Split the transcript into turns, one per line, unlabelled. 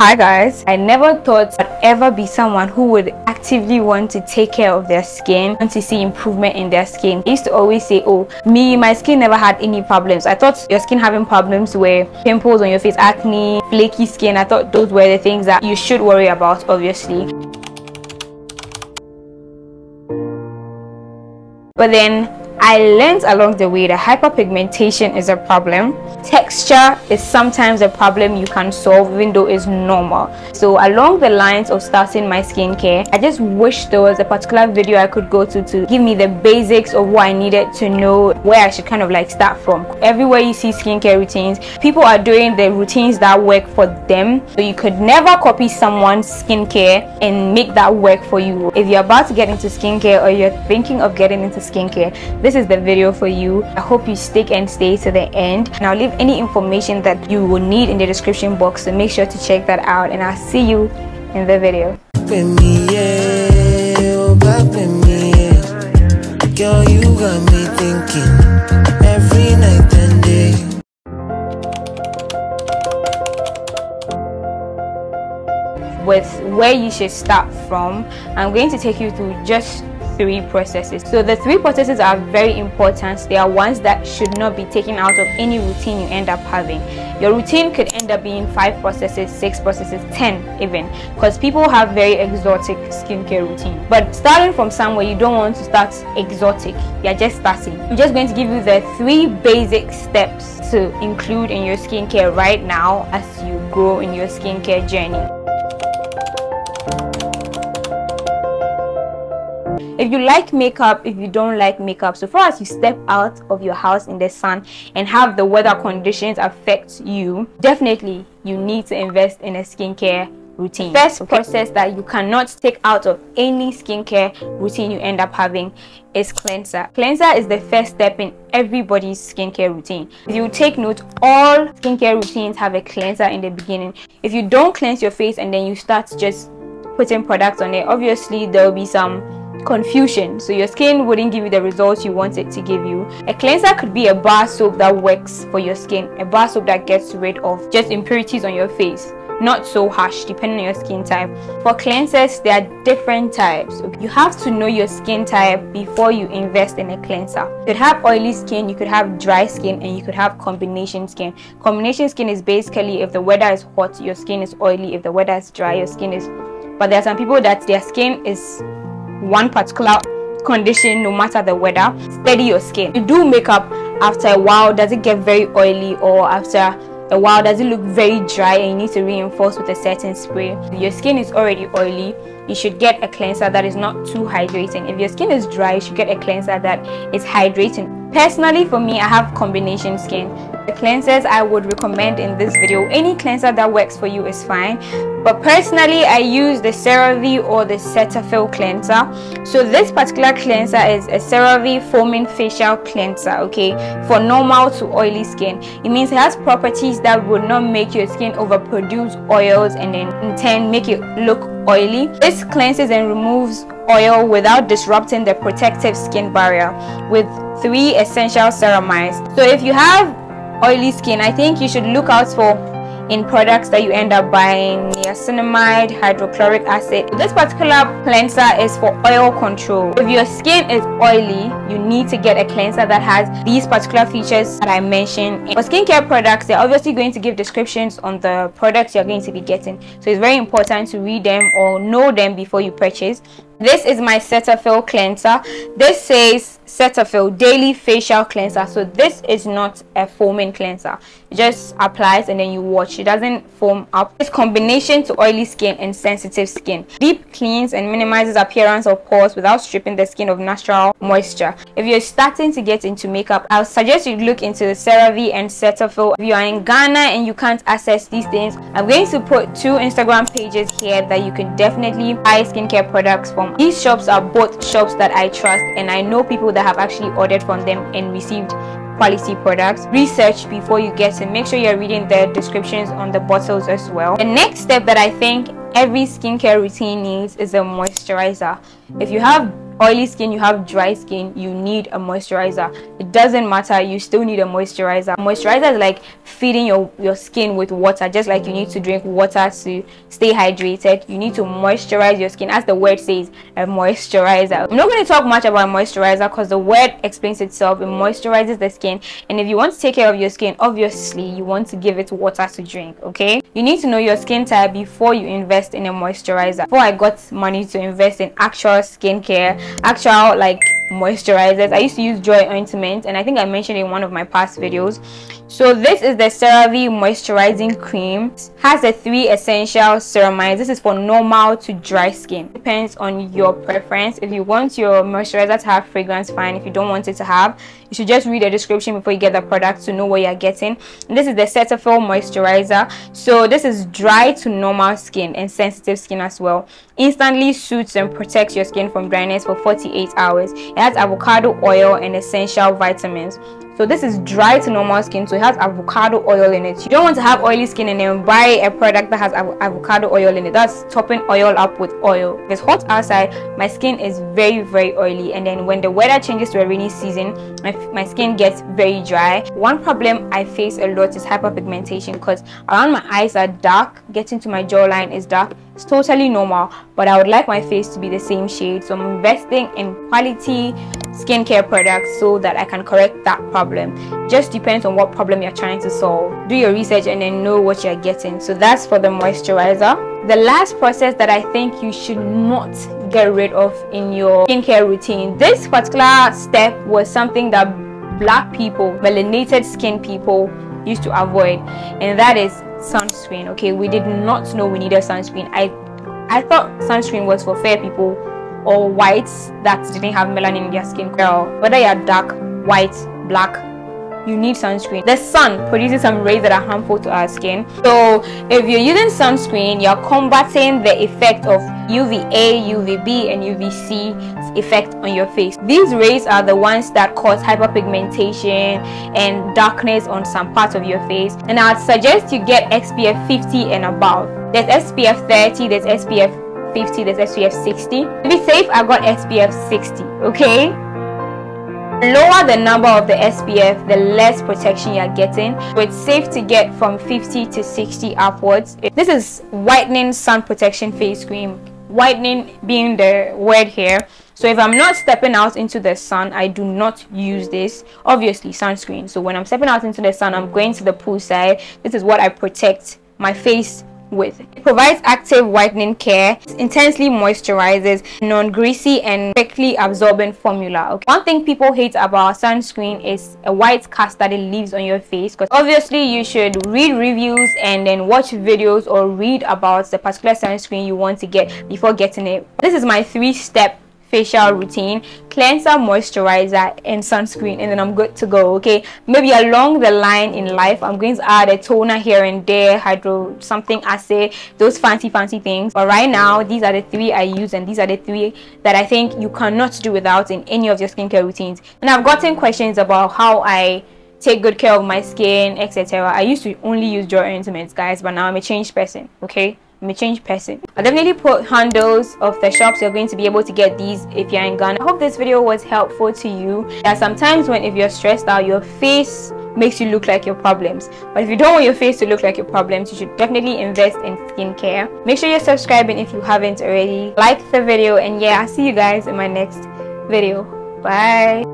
Hi guys, I never thought I'd ever be someone who would actively want to take care of their skin, want to see improvement in their skin. I used to always say, oh, my skin never had any problems. I thought your skin having problems were pimples on your face, acne, flaky skin. I thought those were the things that you should worry about, obviously. But then I learned along the way that hyperpigmentation is a problem. Texture is sometimes a problem you can solve even though it's normal. So along the lines of starting my skincare, I just wish there was a particular video I could go to give me the basics of what I needed to know, where I should kind of like start from. Everywhere you see skincare routines, people are doing the routines that work for them. So you could never copy someone's skincare and make that work for you. If you're about to get into skincare or you're thinking of getting into skincare, this is the video for you. I hope you stick and stay to the end, and I'll leave any information that you will need in the description box, so make sure to check that out, and I'll see you in the video.
Girl, you got me thinking every night and day.
With where you should start from, I'm going to take you through just 3 processes. So the 3 processes are very important. They are ones that should not be taken out of any routine you end up having. Your routine could end up being 5 processes, 6 processes, 10 even, because people have very exotic skincare routine. But starting from somewhere, you don't want to start exotic. You're just starting. I'm just going to give you the 3 basic steps to include in your skincare right now as you grow in your skincare journey. If you like makeup, if you don't like makeup, so far as you step out of your house in the sun and have the weather conditions affect you, definitely you need to invest in a skincare routine. First process that you cannot take out of any skincare routine you end up having is cleanser. Cleanser is the first step in everybody's skincare routine. If you take note, all skincare routines have a cleanser in the beginning. If you don't cleanse your face and then you start just putting products on it, obviously there will be some confusion, so your skin wouldn't give you the results you want it to give you. A cleanser could be a bar soap that works for your skin, a bar soap that gets rid of just impurities on your face, not so harsh depending on your skin type. For cleansers, there are different types. You have to know your skin type before you invest in a cleanser. You could have oily skin, you could have dry skin, and you could have combination skin. Combination skin is basically if the weather is hot, your skin is oily. If the weather is dry, your skin is... But there are some people that their skin is one particular condition no matter the weather. Steady your skin. You do makeup, after a while does it get very oily, or after a while does it look very dry and you need to reinforce with a certain spray? Your skin is already oily, you should get a cleanser that is not too hydrating. If your skin is dry, you should get a cleanser that is hydrating. Personally, for me, I have combination skin. The cleansers I would recommend in this video, any cleanser that works for you is fine, but personally I use the CeraVe or the Cetaphil cleanser. So this particular cleanser is a CeraVe foaming facial cleanser, okay, for normal to oily skin. It means it has properties that would not make your skin overproduce oils and then in turn make it look oily. This cleanses and removes oil without disrupting the protective skin barrier with 3 essential ceramides. So if you have oily skin, I think you should look out for in products that you end up buying niacinamide, hydrochloric acid. This particular cleanser is for oil control. If your skin is oily, you need to get a cleanser that has these particular features that I mentioned. For skincare products, they're obviously going to give descriptions on the products you're going to be getting, so it's very important to read them or know them before you purchase. This is my Cetaphil cleanser. This says Cetaphil Daily Facial Cleanser. So this is not a foaming cleanser. It just applies and then you watch. It doesn't foam up. It's combination to oily skin and sensitive skin. Deep cleans and minimizes appearance of pores without stripping the skin of natural moisture. If you're starting to get into makeup, I'll suggest you look into the CeraVe and Cetaphil. If you are in Ghana and you can't access these things, I'm going to put 2 Instagram pages here that you can definitely buy skincare products from. These shops are both shops that I trust, and I know people that have actually ordered from them and received quality products. Research before you get it. Make sure you're reading the descriptions on the bottles as well. The next step that I think every skincare routine needs is a moisturizer. If you have oily skin, you have dry skin, you need a moisturizer. It doesn't matter, you still need a moisturizer. Moisturizer is like feeding your skin with water. Just like you need to drink water to stay hydrated, you need to moisturize your skin, as the word says, a moisturizer. I'm not going to talk much about moisturizer because the word explains itself. It moisturizes the skin, and if you want to take care of your skin, obviously you want to give it water to drink. Okay, you need to know your skin type before you invest in a moisturizer. Before I got money to invest in actual skincare, actual like moisturizers, I used to use Joy ointment, and I think I mentioned in one of my past videos. So this is the CeraVe moisturizing cream. It has the 3 essential ceramides. This is for normal to dry skin. Depends on your preference. If you want your moisturizer to have fragrance, fine. If you don't want it to have, you should just read the description before you get the product to know what you're getting. And this is the Cetaphil moisturizer. So this is dry to normal skin and sensitive skin as well. Instantly soothes and protects your skin from dryness for 48 hours. It has avocado oil and essential vitamins. So this is dry to normal skin, so it has avocado oil in it. You don't want to have oily skin and then buy a product that has avocado oil in it. That's topping oil up with oil. If it's hot outside, my skin is very oily, and then when the weather changes to a rainy season, my skin gets very dry. One problem I face a lot is hyperpigmentation, because around my eyes are dark, getting to my jawline is dark. It's totally normal, but I would like my face to be the same shade, so I'm investing in quality skincare products so that I can correct that problem. Just depends on what problem you're trying to solve. Do your research and then know what you're getting. So that's for the moisturizer. The last process that I think you should not get rid of in your skincare routine, this particular step was something that black people, melanated skin people, used to avoid, and that is sunscreen. Okay, we did not know we needed sunscreen. I thought sunscreen was for fair people or whites that didn't have melanin in their skin. Girl, whether you're dark, white, black, you need sunscreen. The sun produces some rays that are harmful to our skin. So if you're using sunscreen, you're combating the effect of UVA, UVB, and UVC effect on your face. These rays are the ones that cause hyperpigmentation and darkness on some parts of your face. And I'd suggest you get SPF 50 and above. There's SPF 30, there's SPF 50, there's SPF 60. To be safe, I got SPF 60. Okay, lower the number of the SPF, the less protection you're getting. So it's safe to get from 50 to 60 upwards. This is whitening sun protection face cream, whitening being the word here. So if I'm not stepping out into the sun, I do not use this. Obviously sunscreen. So when I'm stepping out into the sun, I'm going to the poolside, this is what I protect my face with. It provides active whitening care, intensely moisturizes, non-greasy and quickly absorbent formula. Okay, one thing people hate about sunscreen is a white cast that it leaves on your face, because obviously you should read reviews and then watch videos or read about the particular sunscreen you want to get before getting it. This is my 3-step facial routine: cleanser, moisturizer, and sunscreen, and then I'm good to go. Okay, maybe along the line in life I'm going to add a toner here and there, hydro something acid, those fancy things, but right now these are the 3 I use, and these are the 3 that I think you cannot do without in any of your skincare routines. And I've gotten questions about how I take good care of my skin, etc. I used to only use Joy ointments, guys, but now I'm a changed person. Okay, I'm a changed person. I'll definitely put handles of the shops you're going to be able to get these if you're in Ghana. I hope this video was helpful to you. There are sometimes when if you're stressed out, your face makes you look like your problems, but if you don't want your face to look like your problems, you should definitely invest in skincare. Make sure you're subscribing if you haven't already. Like the video, and yeah, I'll see you guys in my next video. Bye.